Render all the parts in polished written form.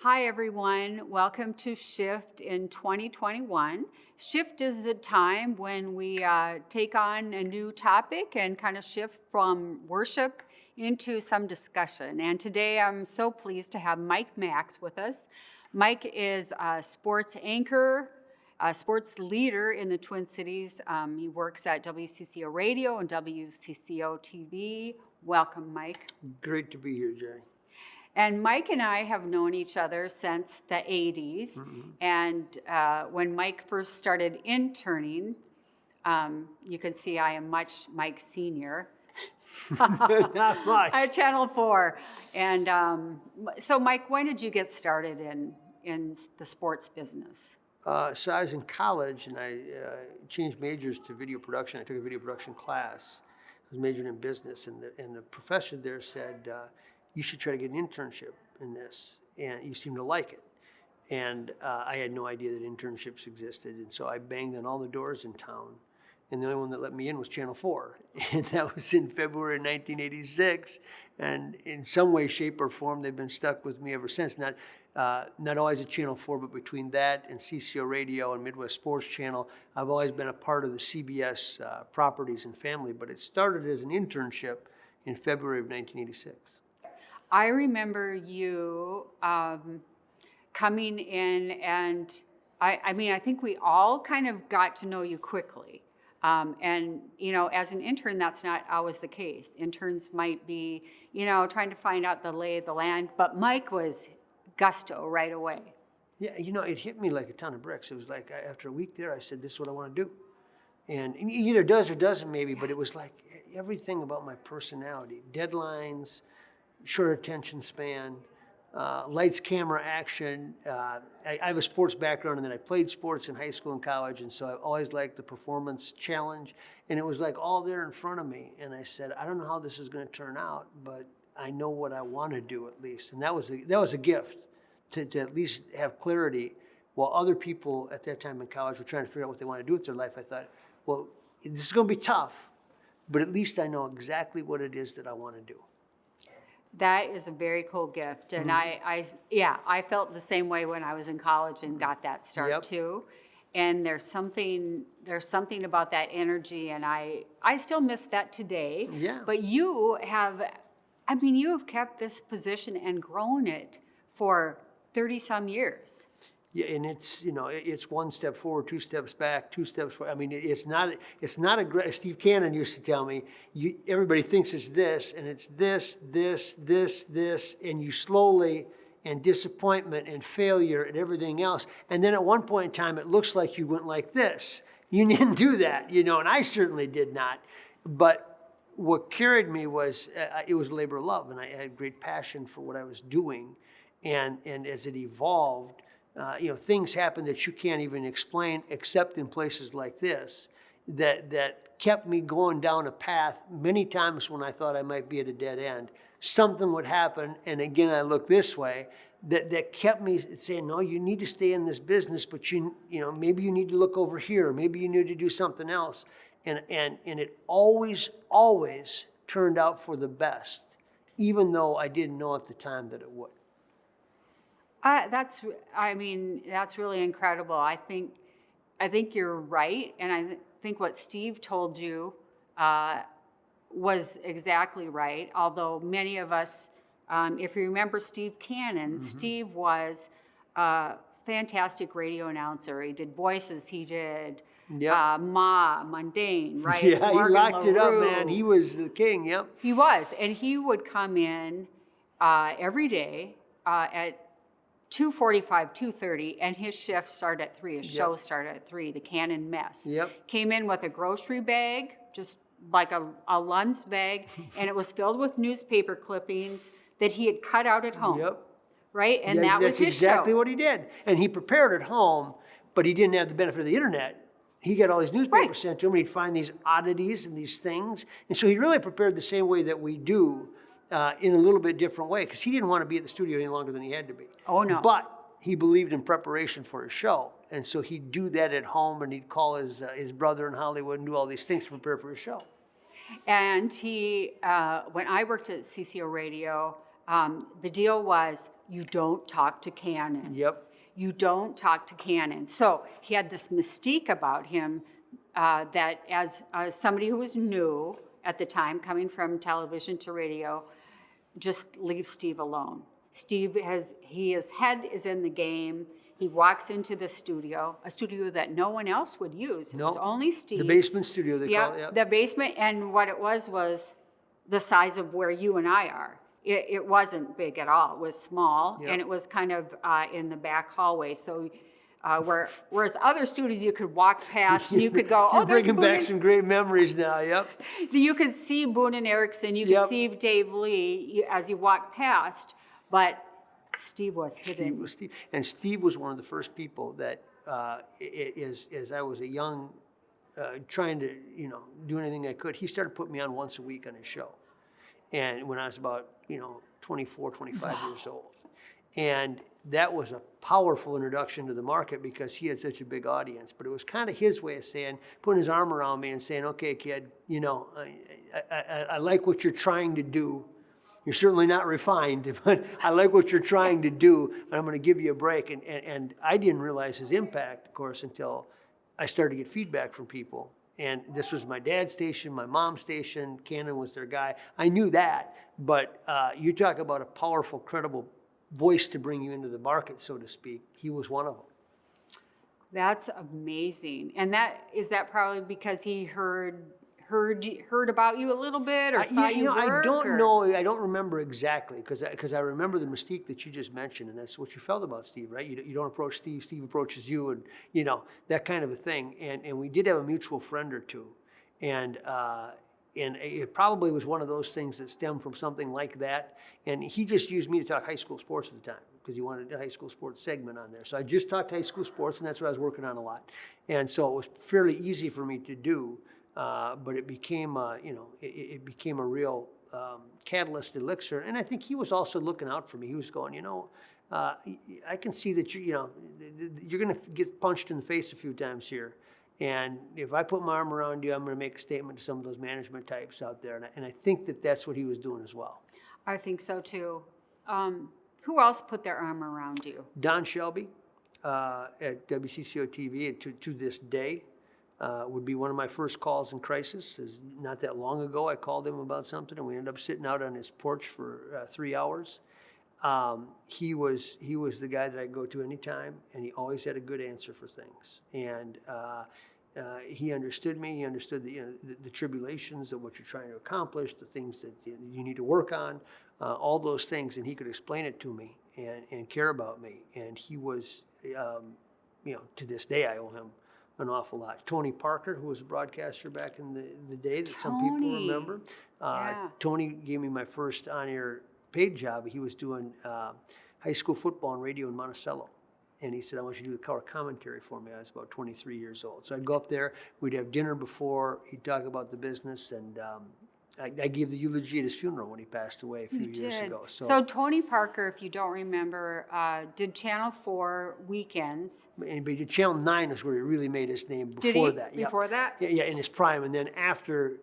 Hi, everyone. Welcome to Shift in 2021. Shift is the time when we take on a new topic and kind of shift from worship into some discussion. And today I'm so pleased to have Mike Max with us. Mike is a sports anchor, a sports leader in the Twin Cities. He works at WCCO Radio and WCCO TV. Welcome, Mike. Great to be here, Jerry. And Mike and I have known each other since the 80s. Mm-hmm. And when Mike first started interning, you can see I am much Mike's senior. Not much. At Channel 4. And so, Mike, when did you get started in the sports business? So I was in college and I changed majors to video production. I took a video production class. I was majoring in business, and the professor there said, you should try to get an internship in this, and you seem to like it. And I had no idea that internships existed, and so I banged on all the doors in town, and the only one that let me in was Channel 4, and that was in February 1986, and in some way, shape, or form, they've been stuck with me ever since. Not always at Channel 4, but between that and CCO Radio and Midwest Sports Channel, I've always been a part of the CBS properties and family, but it started as an internship in February of 1986. I remember you coming in, and I think we all kind of got to know you quickly. And, as an intern, that's not always the case. Interns might be, trying to find out the lay of the land, but Mike was gusto right away. Yeah, it hit me like a ton of bricks. It was like after a week there, I said, this is what I want to do. And it either does or doesn't maybe, but it was like everything about my personality, deadlines, short attention span, lights, camera, action. I have a sports background, and then I played sports in high school and college, and so I always liked the performance challenge. And it was like all there in front of me. And I said, I don't know how this is going to turn out, but I know what I want to do at least. And that was a gift to at least have clarity. While other people at that time in college were trying to figure out what they want to do with their life, I thought, well, this is going to be tough, but at least I know exactly what it is that I want to do. That is a very cool gift, and mm-hmm. I felt the same way when I was in college and got that start too. And there's something about that energy, and I still miss that today. Yeah. But you have kept this position and grown it for 30 some years. Yeah, and it's one step forward, two steps back, two steps forward. I mean, it's not a. Steve Cannon used to tell me, everybody thinks it's this, and it's this, and you slowly, and disappointment and failure and everything else. And then at one point in time, it looks like you went like this. You didn't do that, and I certainly did not. But what carried me was, it was labor of love, and I had great passion for what I was doing. And as it evolved, things happen that you can't even explain except in places like this that kept me going down a path many times when I thought I might be at a dead end. Something would happen, and again, I look this way, that kept me saying, no, you need to stay in this business, but maybe you need to look over here, maybe you need to do something else. And it always turned out for the best, even though I didn't know at the time that it would. That's really incredible. I think you're right, and I think what Steve told you was exactly right. Although many of us, if you remember Steve Cannon, mm-hmm. Steve was a fantastic radio announcer. He did voices. He did Mundane, right? Yeah, Morgan he locked it up, LaRue. man. He was the king. Yep. He was, and he would come in every day at 2:45, 2:30, and his shift started at 3. His show started at 3, the Cannon Mess. Yep. Came in with a grocery bag, just like a Lund's bag, and it was filled with newspaper clippings that he had cut out at home. Yep. Right? And that was his show. That's exactly what he did. And he prepared at home, but he didn't have the benefit of the internet. He got all these newspapers sent to him, and he'd find these oddities and these things. And so he really prepared the same way that we do, in a little bit different way, because he didn't want to be at the studio any longer than he had to be. Oh, no. But he believed in preparation for his show. And so he'd do that at home, and he'd call his brother in Hollywood and do all these things to prepare for his show. And he, when I worked at CCO Radio, the deal was you don't talk to Cannon. Yep. You don't talk to Cannon. So he had this mystique about him that as somebody who was new at the time, coming from television to radio, just leave Steve alone. Steve his head is in the game. He walks into the studio, a studio that no one else would use. It was only Steve. The basement studio, they call it. Yeah, the basement, and what it was the size of where you and I are. It wasn't big at all. It was small, and it was kind of in the back hallway. So whereas other studios you could walk past and you could go, You're bringing back some great memories now, yep. You could see Boone and Erickson, you could see Dave Lee as you walked past, but Steve was hidden. And Steve was one of the first people that, as I was a young, trying to, do anything I could, he started putting me on once a week on his show. And when I was about, 24, 25 years old. And that was a powerful introduction to the market because he had such a big audience. But it was kind of his way of saying, putting his arm around me and saying, okay, kid, I like what you're trying to do. You're certainly not refined, but I like what you're trying to do, and I'm going to give you a break. And I didn't realize his impact, of course, until I started to get feedback from people. And this was my dad's station, my mom's station. Cannon was their guy. I knew that, but you talk about a powerful, credible voice to bring you into the market, so to speak. He was one of them. That's amazing. And is that probably because he heard about you a little bit, or saw you work? I don't know. I don't remember exactly because I remember the mystique that you just mentioned, and that's what you felt about Steve, right? You don't approach Steve. Steve approaches you, and that kind of a thing. And we did have a mutual friend or two, and it probably was one of those things that stemmed from something like that. And he just used me to talk high school sports at the time because he wanted a high school sports segment on there. So I just talked high school sports, and that's what I was working on a lot. And so it was fairly easy for me to do. But it became, it became a real catalyst elixir. And I think he was also looking out for me. He was going, I can see that you're going to get punched in the face a few times here. And if I put my arm around you, I'm going to make a statement to some of those management types out there. And I think that that's what he was doing as well. I think so too. Who else put their arm around you? Don Shelby at WCCO TV, and to this day. Would be one of my first calls in crisis. Not that long ago, I called him about something, and we ended up sitting out on his porch for 3 hours. He was the guy that I go to anytime, and he always had a good answer for things. And he understood me. He understood the tribulations of what you're trying to accomplish, the things that you need to work on, all those things, and he could explain it to me and care about me. And he was, to this day, I owe him an awful lot. Tony Parker, who was a broadcaster back in the day that some people remember. Tony gave me my first on-air paid job. He was doing high school football and radio in Monticello. And he said, I want you to do the color commentary for me. I was about 23 years old. So I'd go up there, we'd have dinner before, he'd talk about the business, and I gave the eulogy at his funeral when he passed away a few years ago. So Tony Parker, if you don't remember, did Channel 4 weekends. But he did Channel 9 is where he really made his name before that. Before that? Yeah, in his prime. And then after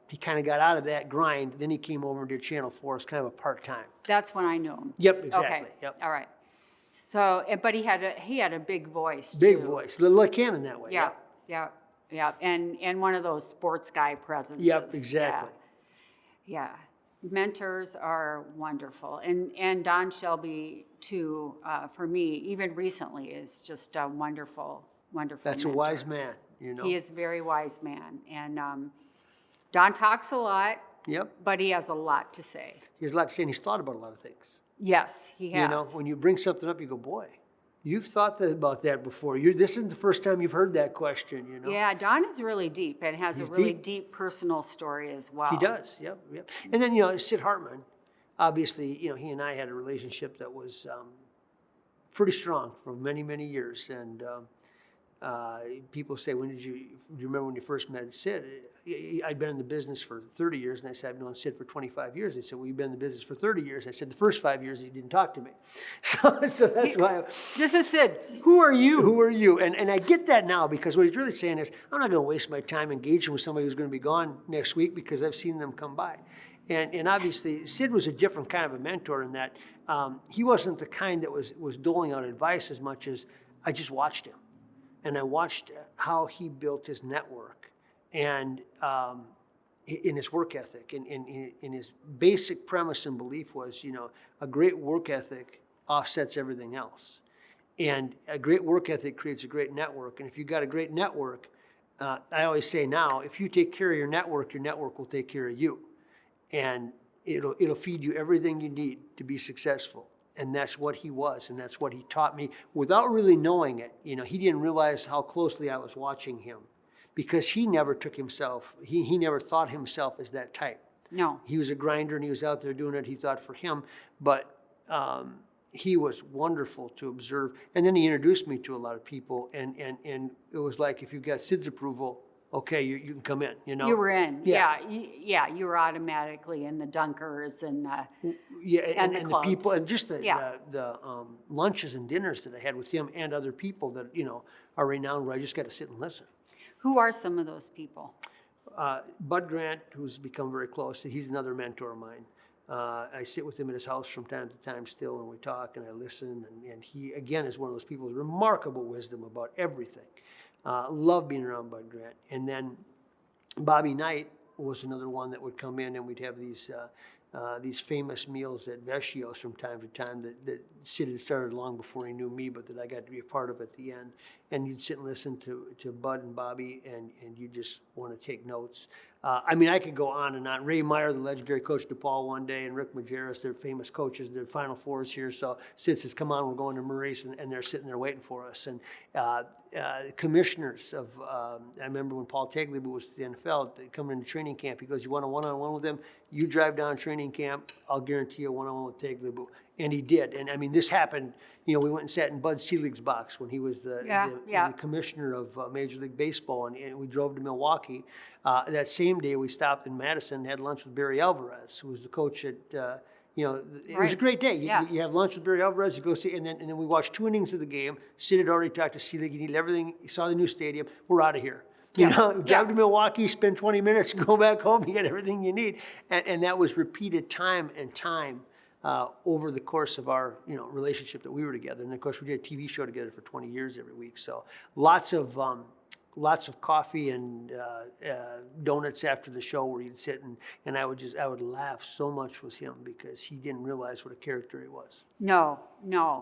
he kind of got out of that grind, then he came over and did Channel 4 as kind of a part-time. That's when I knew him. Yep, exactly. Okay. Yep. All right. So, but he had a big voice too. Big voice. A little like Cannon that way. Yeah. And one of those sports guy presences. Yep, exactly. Yeah. Mentors are wonderful. And Don Shelby, too, for me, even recently, is just a wonderful That's mentor. a wise man, He is a very wise man. And Don talks a lot, but he has a lot to say. He has a lot to say, and he's thought about a lot of things. Yes, he has. When you bring something up, you go, boy, you've thought about that before. This isn't the first time you've heard that question, Yeah, Don is really deep and has a really deep personal story as well. He does, yep. And then, Sid Hartman, obviously, he and I had a relationship that was pretty strong for many, many years. And people say, do you remember when you first met Sid? I'd been in the business for 30 years, and I said, I've known Sid for 25 years. They said, well, you've been in the business for 30 years. I said, the first 5 years, he didn't talk to me. So that's why. This is Sid. Who are you? Who are you? And I get that now, because what he's really saying is, I'm not going to waste my time engaging with somebody who's going to be gone next week, because I've seen them come by. And obviously, Sid was a different kind of a mentor in that he wasn't the kind that was doling out advice as much as I just watched him. And I watched how he built his network and in his work ethic. In his basic premise and belief was, a great work ethic offsets everything else. And a great work ethic creates a great network. And if you've got a great network, I always say now, if you take care of your network will take care of you. And it'll feed you everything you need to be successful. And that's what he was, and that's what he taught me without really knowing it. He didn't realize how closely I was watching him because he never took himself, he never thought himself as that type. No. He was a grinder and he was out there doing it, he thought for him, but he was wonderful to observe. And then he introduced me to a lot of people, and it was like, if you've got Sid's approval, okay, you can come in, You were in, Yeah. you were automatically in the Dunkers and and the the clubs. people, and just the Yeah. lunches and dinners that I had with him and other people that, are renowned, where I just got to sit and listen. Who are some of those people? Bud Grant, who's become very close, he's another mentor of mine. I sit with him at his house from time to time still, and we talk and I listen, and he, again, is one of those people with remarkable wisdom about everything. Love being around Bud Grant. And then Bobby Knight was another one that would come in, and we'd have these famous meals at Vecchio's from time to time that Sid had started long before he knew me, but that I got to be a part of at the end. And you'd sit and listen to Bud and Bobby, and you just want to take notes. I could go on and on. Ray Meyer, the legendary coach DePaul one day, and Rick Majerus, they're famous coaches. They're Final Fours here. So Sid says, come on, we're going to Maurice, and they're sitting there waiting for us. And commissioners of, I remember when Paul Tagliabue was at the NFL, coming into training camp, he goes, you want a one-on-one with them? You drive down training camp, I'll guarantee you a one-on-one with Tagliabue. And he did. And this happened, we went and sat in Bud Selig's box when he was the commissioner of Major League Baseball, and we drove to Milwaukee. That same day, we stopped in Madison and had lunch with Barry Alvarez, who was the coach at, it was a great day. You have lunch with Barry Alvarez, you go see, and then we watched 2 innings of the game. Sid had already talked to Selig, he needed everything, he saw the new stadium, we're out of here. Drive to Milwaukee, spend 20 minutes, go back home, you get everything you need. And that was repeated time and time over the course of our relationship that we were together. And of course, we did a TV show together for 20 years every week. So lots of coffee and donuts after the show where you'd sit and I would laugh so much with him because he didn't realize what a character he was. No,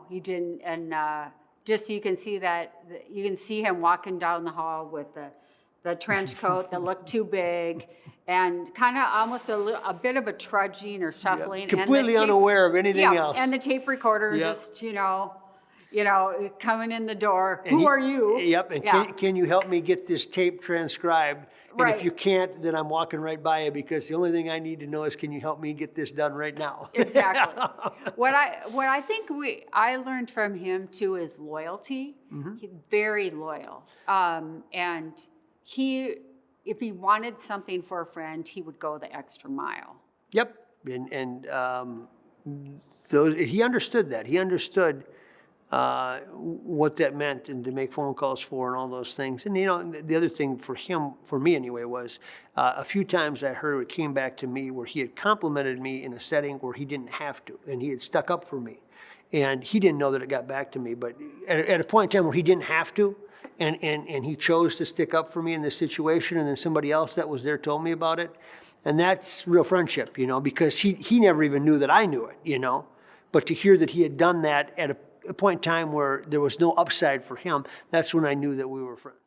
he didn't. And just you can see him walking down the hall with the trench coat that looked too big and kind of almost a bit of a trudging or shuffling. Yeah, completely unaware of anything else. And the tape recorder just, coming in the door. And Who are you? Yep, and can you help me get this tape transcribed? And Right. if you can't, then I'm walking right by you because the only thing I need to know is, can you help me get this done right now? Exactly. What I think I learned from him too is loyalty. Mm-hmm. He's very loyal. And if he wanted something for a friend, he would go the extra mile. Yep, so he understood that. He understood what that meant and to make phone calls for and all those things. And the other thing for me anyway, was a few times I heard it came back to me where he had complimented me in a setting where he didn't have to, and he had stuck up for me. And he didn't know that it got back to me, but at a point in time where he didn't have to, and he chose to stick up for me in this situation, and then somebody else that was there told me about it. And that's real friendship, because he never even knew that I knew it, But to hear that he had done that at a point in time where there was no upside for him, that's when I knew that we were friends.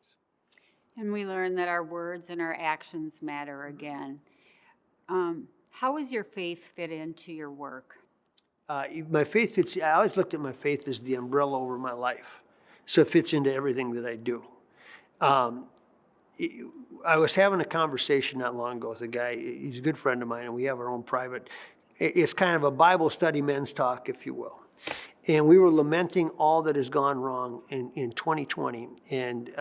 And we learned that our words and our actions matter again. How has your faith fit into your work? My faith fits, I always looked at my faith as the umbrella over my life. So it fits into everything that I do. I was having a conversation not long ago with a guy, he's a good friend of mine, and we have our own private, it's kind of a Bible study men's talk, if you will. And we were lamenting all that has gone wrong in 2020 and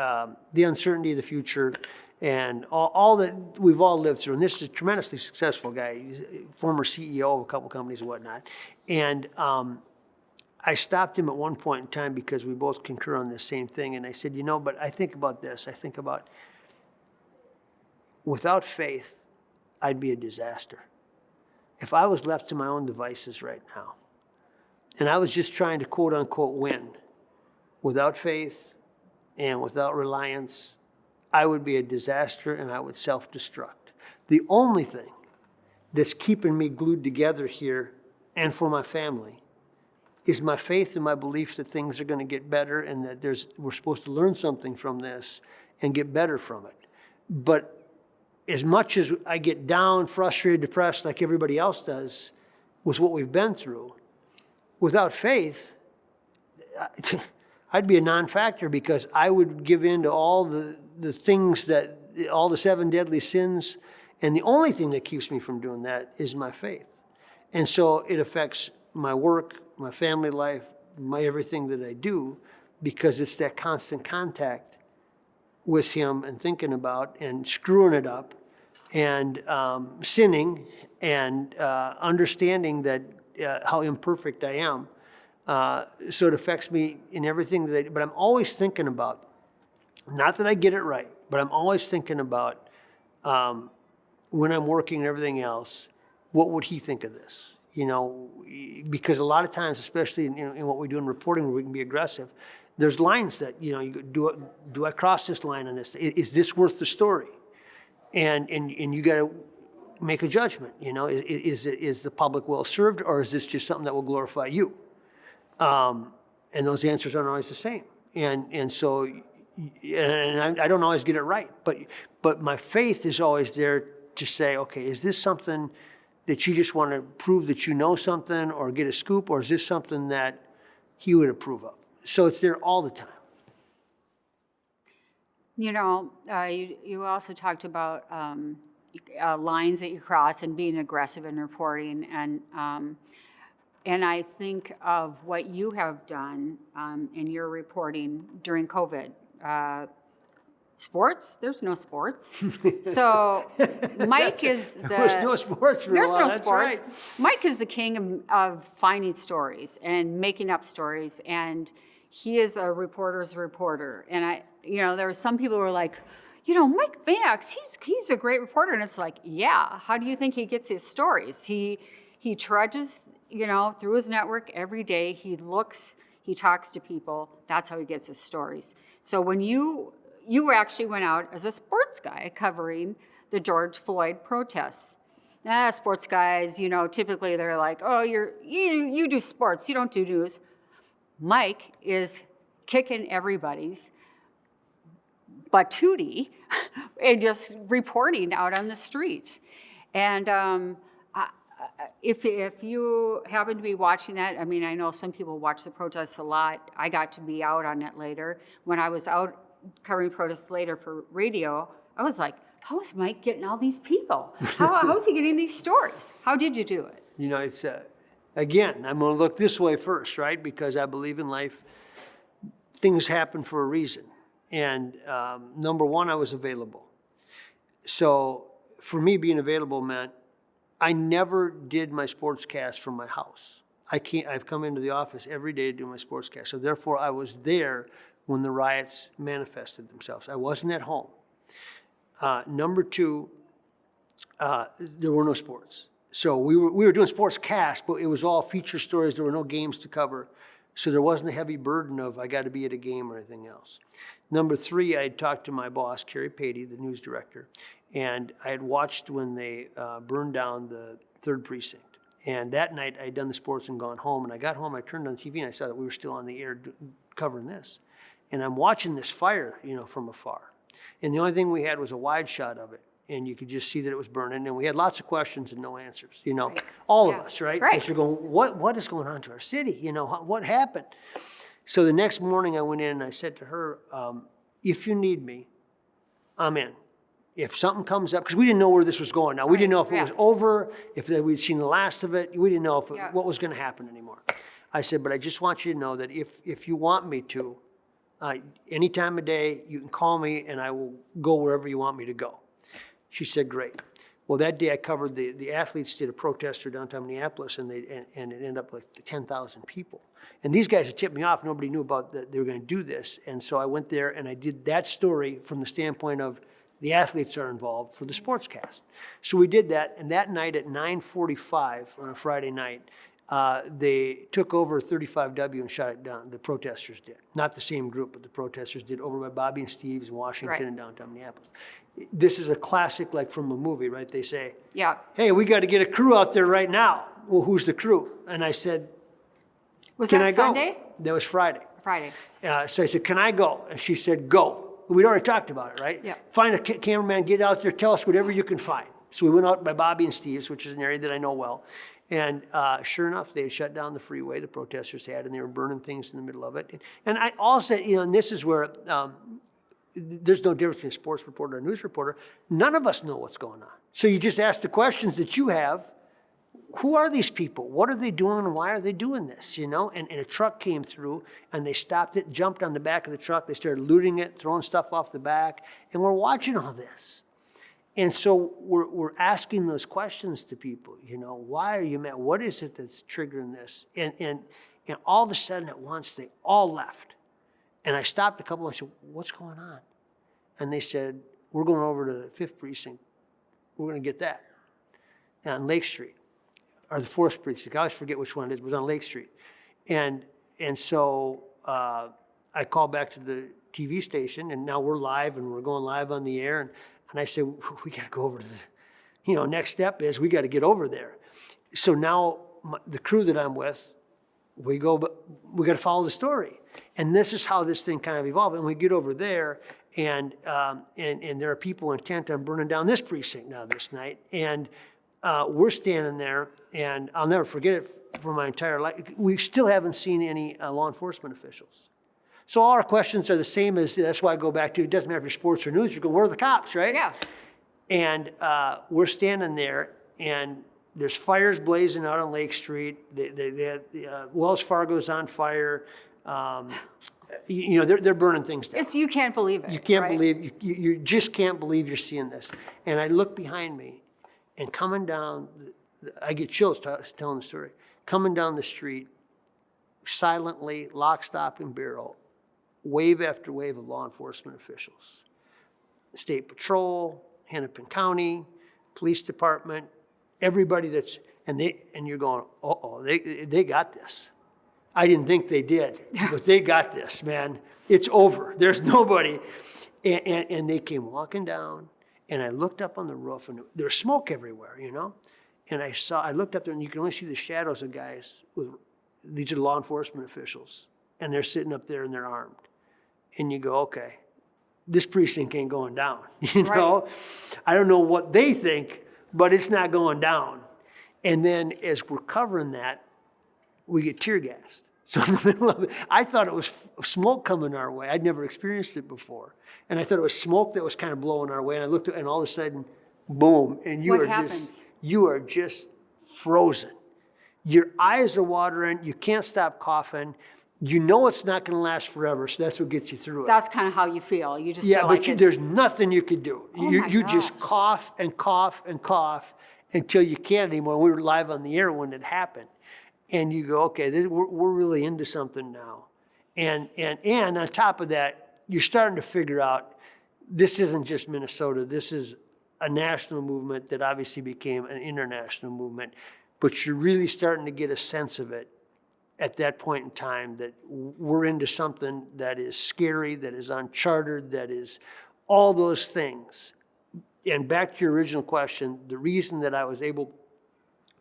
the uncertainty of the future and all that we've all lived through. And this is a tremendously successful guy, he's a former CEO of a couple companies and whatnot. And I stopped him at one point in time because we both concur on this same thing. And I said, but I think about this. I think about without faith, I'd be a disaster. if I was left to my own devices right now, and I was just trying to quote unquote win, without faith and without reliance, I would be a disaster and I would self-destruct. The only thing that's keeping me glued together here and for my family is my faith and my belief that things are going to get better and that we're supposed to learn something from this and get better from it. But as much as I get down, frustrated, depressed like everybody else does with what we've been through, without faith, I'd be a non-factor because I would give in to all the things all the 7 deadly sins, and the only thing that keeps me from doing that is my faith. And so it affects my work, my family life, my everything that I do, because it's that constant contact with him and thinking about and screwing it up and sinning and understanding that how imperfect I am. So it affects me in everything that I do. But I'm always thinking about, not that I get it right, but I'm always thinking about when I'm working and everything else, what would he think of this? You know, because a lot of times, especially in what we do in reporting where we can be aggressive, there's lines that, you know, do I cross this line on this? Is this worth the story? And you got to make a judgment, you know, is the public well served, or is this just something that will glorify you? And those answers aren't always the same. And so, and I don't always get it right, but my faith is always there to say, okay, is this something that you just want to prove that you know something or get a scoop, or is this something that he would approve of? So it's there all the time. You know, you also talked about lines that you cross and being aggressive in reporting, and I think of what you have done in your reporting during COVID. Sports? There's no sports. So Mike is the... There's no sports for a while. There's no That's sports. right. Mike is the king of finding stories and making up stories, and he is a reporter's reporter. And there were some people who were like, Mike Vax, he's a great reporter. And it's like, yeah, how do you think he gets his stories? He trudges, through his network every day. He looks, he talks to people. That's how he gets his stories. So when you actually went out as a sports guy covering the George Floyd protests. Sports guys, typically they're like, oh, you do sports, you don't do news. Mike is kicking everybody's batootie and just reporting out on the street. And if you happen to be watching that, I mean, I know some people watch the protests a lot. I got to be out on it later. When I was out covering protests later for radio, I was like, how is Mike getting all these people? How is he getting these stories? How did you do it? It's, again, I'm going to look this way first, right? Because I believe in life, things happen for a reason. And number one, I was available. So for me, being available meant I never did my sportscast from my house. I've come into the office every day to do my sportscast. So therefore, I was there when the riots manifested themselves. I wasn't at home. Number two, there were no sports. So we were doing sportscast, but it was all feature stories. There were no games to cover. So there wasn't a heavy burden of I got to be at a game or anything else. Number three, I had talked to my boss, Carrie Patey, the news director, and I had watched when they burned down the 3rd precinct. And that night, I had done the sports and gone home. And I got home, I turned on TV, and I saw that we were still on the air covering this. And I'm watching this fire, from afar. And the only thing we had was a wide shot of it. And you could just see that it was burning. And we had lots of questions and no answers, Right. all of us, right? Right. Because you're going, what is going on to our city? What happened? So the next morning I went in and I said to her, if you need me, I'm in. If something comes up, because we didn't know where this was going. Now, we didn't know if it was over, if we'd seen the last of it. We didn't know what was going to happen anymore. I said, but I just want you to know that if you want me to, any time of day, you can call me and I will go wherever you want me to go. She said, great. Well, that day I covered the athletes did a protest through downtown Minneapolis, and it ended up like 10,000 people. And these guys had tipped me off. Nobody knew about that they were going to do this. And so I went there and I did that story from the standpoint of The athletes are involved for the sportscast. So we did that, and that night at 9:45 on a Friday night, they took over 35W and shut it down. The protesters did. Not the same group, but the protesters did, over by Bobby and Steve's in Washington Right. and downtown Minneapolis. This is a classic, like from a movie, right? They say, Yeah. hey, we got to get a crew out there right now. Well, who's the crew? And I said, Was can that I go? Sunday? That was Friday. Friday. So I said, can I go? And she said, go. We'd already talked about it, right? Yeah. Find a cameraman, get out there, tell us whatever you can find. So we went out by Bobby and Steve's, which is an area that I know well. And sure enough, they had shut down the freeway, the protesters had, and they were burning things in the middle of it. And I also, and this is where there's no difference between a sports reporter and a news reporter. None of us know what's going on. So you just ask the questions that you have. Who are these people? What are they doing and why are they doing this, And a truck came through and they stopped it, jumped on the back of the truck. They started looting it, throwing stuff off the back. And we're watching all this. And so we're asking those questions to people, why are you mad? What is it that's triggering this? And all of a sudden at once they all left. And I stopped a couple and I said, what's going on? And they said, we're going over to the 5th precinct. We're going to get that on Lake Street. Or the 4th precinct. I always forget which one it is. It was on Lake Street. And so I called back to the TV station, and now we're live, and we're going live on the air. And I said, we got to go over to the, next step is we got to get over there. So now the crew that I'm with, we go, but we got to follow the story. And this is how this thing kind of evolved. And we get over there, and there are people intent on burning down this precinct now this night. And we're standing there, and I'll never forget it for my entire life. We still haven't seen any law enforcement officials. So all our questions are the same as, that's why I go back to, it doesn't matter if you're sports or news, you're going, where are the cops, right? Yeah. And we're standing there, and there's fires blazing out on Lake Street. Wells Fargo's on fire. They're burning things down. You can't believe it. You can't right? believe, you just can't believe you're seeing this. And I look behind me, and coming down, I get chills telling the story. Coming down the street, silently, lock, stock, and barrel, wave after wave of law enforcement officials. State Patrol, Hennepin County, Police Department, everybody and you're going, they got this. I didn't think they did, but they got this, man. It's over. There's nobody. And they came walking down. And I looked up on the roof, and there was smoke everywhere, And I looked up there, and you can only see the shadows of guys. These are law enforcement officials. And they're sitting up there, and they're armed. And you go, okay, this precinct ain't going down, Right. I don't know what they think, but it's not going down. And then as we're covering that, we get tear gassed. So in the middle of it, I thought it was smoke coming our way. I'd never experienced it before. And I thought it was smoke that was kind of blowing our way. And I looked, and all of a sudden, boom. And What happens? You are just frozen. Your eyes are watering. You can't stop coughing. You know it's not going to last forever, so that's what gets you through it. That's kind of how you feel. You just Yeah, feel but like it's... there's nothing you could do. Oh my You just gosh. cough and cough and cough until you can't anymore. We were live on the air when it happened. And you go, okay, we're really into something now. And on top of that, you're starting to figure out this isn't just Minnesota. This is a national movement that obviously became an international movement. But you're really starting to get a sense of it at that point in time, that we're into something that is scary, that is uncharted, that is all those things. And back to your original question, the reason that I was able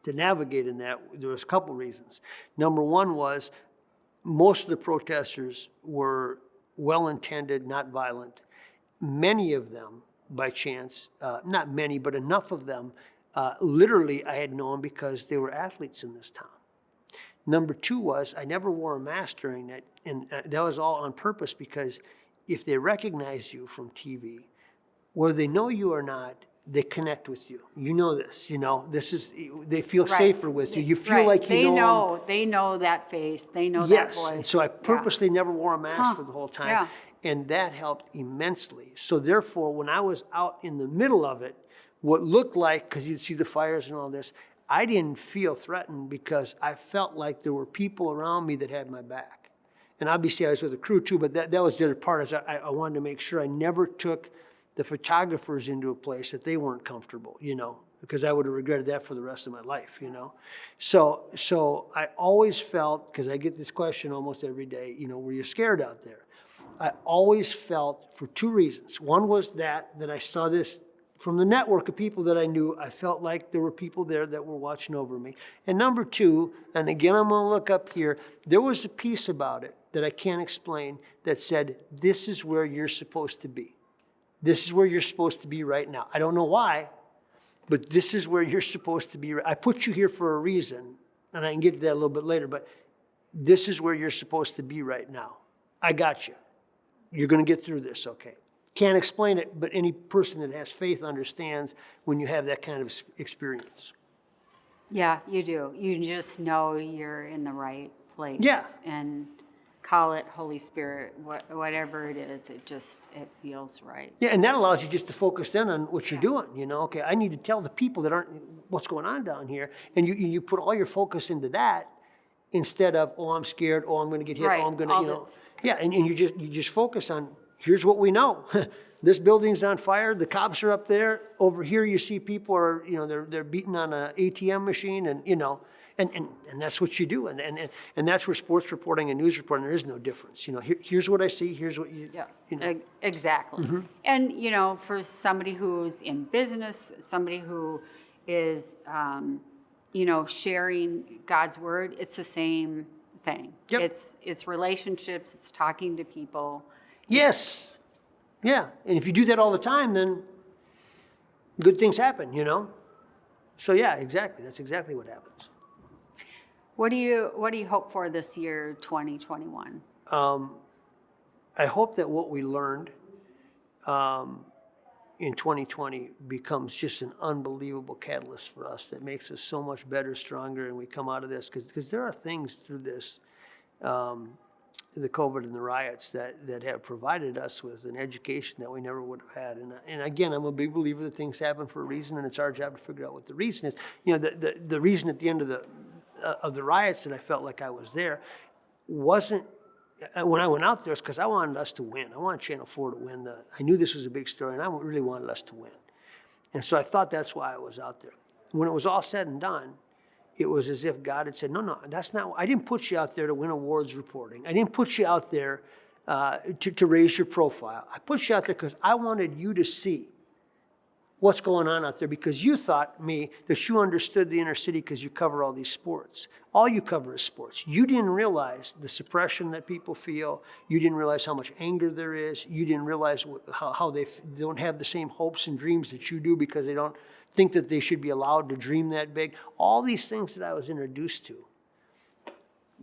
to navigate in that, there was a couple reasons. Number one was most of the protesters were well-intended, not violent. Many of them, by chance, not many, but enough of them, literally I had known because they were athletes in this town. Number two was I never wore a mask during that, and that was all on purpose, because if they recognize you from TV, whether they know you or not, they connect with you. You know this, this is, they feel Right. safer with you. You feel Right. like you know them. They know that face. They know that Yes, voice. and so I purposely never wore a mask for the whole time. Yeah. And that helped immensely. So therefore, when I was out in the middle of it, what looked like, because you'd see the fires and all this, I didn't feel threatened because I felt like there were people around me that had my back. And obviously I was with a crew too, but that was the other part, is I wanted to make sure I never took the photographers into a place that they weren't comfortable, because I would have regretted that for the rest of my life, So I always felt, because I get this question almost every day, were you scared out there? I always felt, for two reasons. One was that I saw this from the network of people that I knew. I felt like there were people there that were watching over me. And number two, and again, I'm going to look up here, there was a piece about it that I can't explain that said, this is where you're supposed to be. This is where you're supposed to be right now. I don't know why, but this is where you're supposed to be. I put you here for a reason, and I can get to that a little bit later, but this is where you're supposed to be right now. I got you. You're going to get through this, okay? Can't explain it, but any person that has faith understands when you have that kind of experience. Yeah, you do. You just know you're in the right place. Yeah. And call it Holy Spirit, whatever it is, it feels right. Yeah, and that allows you just to focus in on what you're doing, Okay, I need to tell the people that aren't what's going on down here, and you put all your focus into that instead of, oh, I'm scared, oh, I'm going to get hit, Right. oh, I'm going to, Yeah, and you just focus on, here's what we know. This building's on fire, the cops are up there. Over here you see people are, they're beating on an ATM machine, and and that's what you do. And that's where sports reporting and news reporting, there is no difference. Here's what I see, here's what you Exactly. Mm-hmm. And for somebody who's in business, somebody who is sharing God's word, it's the same thing. Yep. It's relationships, it's talking to people. Yes. Yeah. And if you do that all the time, then good things happen, So yeah, exactly. That's exactly what happens. What do you hope for this year, 2021? I hope that what we learned in 2020 becomes just an unbelievable catalyst for us that makes us so much better, stronger, and we come out of this, because there are things through this, the COVID and the riots that have provided us with an education that we never would have had. And again, I'm a big believer that things happen for a reason, and it's our job to figure out what the reason is. The reason at the end of the riots that I felt like I was there wasn't, when I went out there, it's because I wanted us to win. I wanted Channel 4 to win. I knew this was a big story, and I really wanted us to win. And so I thought that's why I was out there. When it was all said and done, it was as if God had said, no, that's not, I didn't put you out there to win awards reporting. I didn't put you out there to raise your profile. I put you out there because I wanted you to see what's going on out there, because you thought that you understood the inner city because you cover all these sports. All you cover is sports. You didn't realize the suppression that people feel. You didn't realize how much anger there is. You didn't realize how they don't have the same hopes and dreams that you do because they don't think that they should be allowed to dream that big. All these things that I was introduced to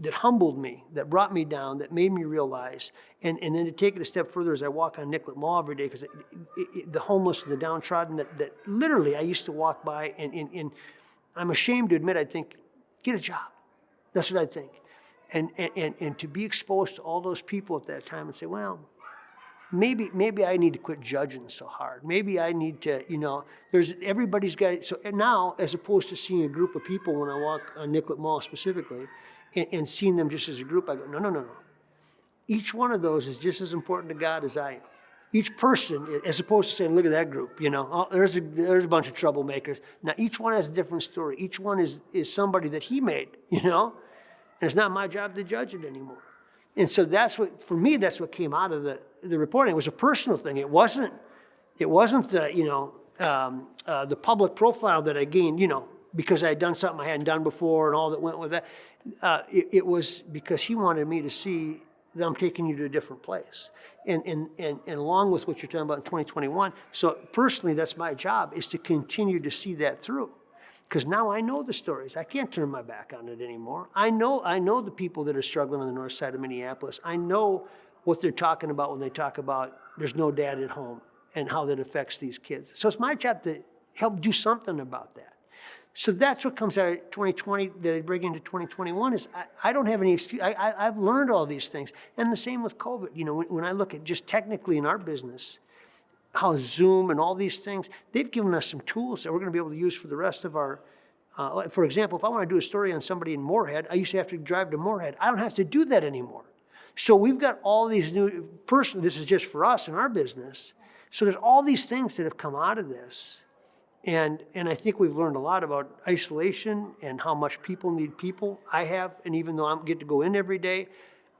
that humbled me, that brought me down, that made me realize, and then to take it a step further as I walk on Nicollet Mall every day, because the homeless and the downtrodden that literally I used to walk by, and I'm ashamed to admit, I'd think, get a job. That's what I'd think. And to be exposed to all those people at that time and say, well, maybe I need to quit judging so hard. Maybe I need to, everybody's got it. So now, as opposed to seeing a group of people when I walk on Nicollet Mall specifically, and seeing them just as a group, I go, no. Each one of those is just as important to God as I am. Each person, as opposed to saying, look at that group, there's a bunch of troublemakers. Now, each one has a different story. Each one is somebody that he made, and it's not my job to judge it anymore. And so for me, that's what came out of the reporting. It was a personal thing. It wasn't the public profile that I gained, because I had done something I hadn't done before and all that went with that. It was because he wanted me to see that I'm taking you to a different place. And along with what you're talking about in 2021, so personally, that's my job, is to continue to see that through. Because now I know the stories. I can't turn my back on it anymore. I know the people that are struggling on the north side of Minneapolis. I know what they're talking about when they talk about there's no dad at home and how that affects these kids. So it's my job to help do something about that. So that's what comes out of 2020 that I bring into 2021 is I don't have any excuse. I've learned all these things. And the same with COVID. When I look at just technically in our business, how Zoom and all these things, they've given us some tools that we're going to be able to use for the rest of our, for example, if I want to do a story on somebody in Moorhead, I used to have to drive to Moorhead. I don't have to do that anymore. So we've got all these new this is just for us in our business. So there's all these things that have come out of this. And I think we've learned a lot about isolation and how much people need people. I have, and even though I get to go in every day,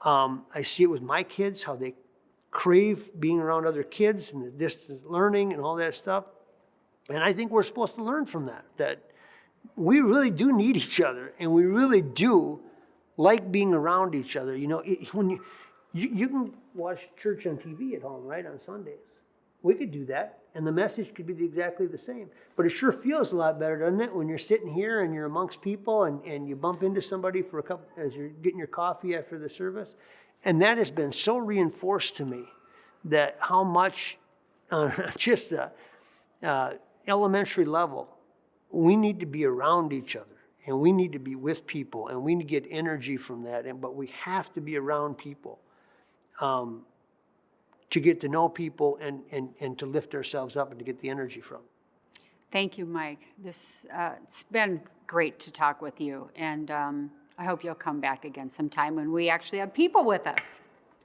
I see it with my kids, how they crave being around other kids and the distance learning and all that stuff. And I think we're supposed to learn from that we really do need each other, and we really do like being around each other. You know, when you can watch church on TV at home, right, on Sundays. We could do that, and the message could be exactly the same. But it sure feels a lot better, doesn't it, when you're sitting here and you're amongst people and you bump into somebody for a couple as you're getting your coffee after the service. And that has been so reinforced to me that how much on just a elementary level we need to be around each other, and we need to be with people, and we need to get energy from that. But we have to be around people. To get to know people and to lift ourselves up and to get the energy from. Thank you, Mike. It's been great to talk with you, and I hope you'll come back again sometime when we actually have people with us.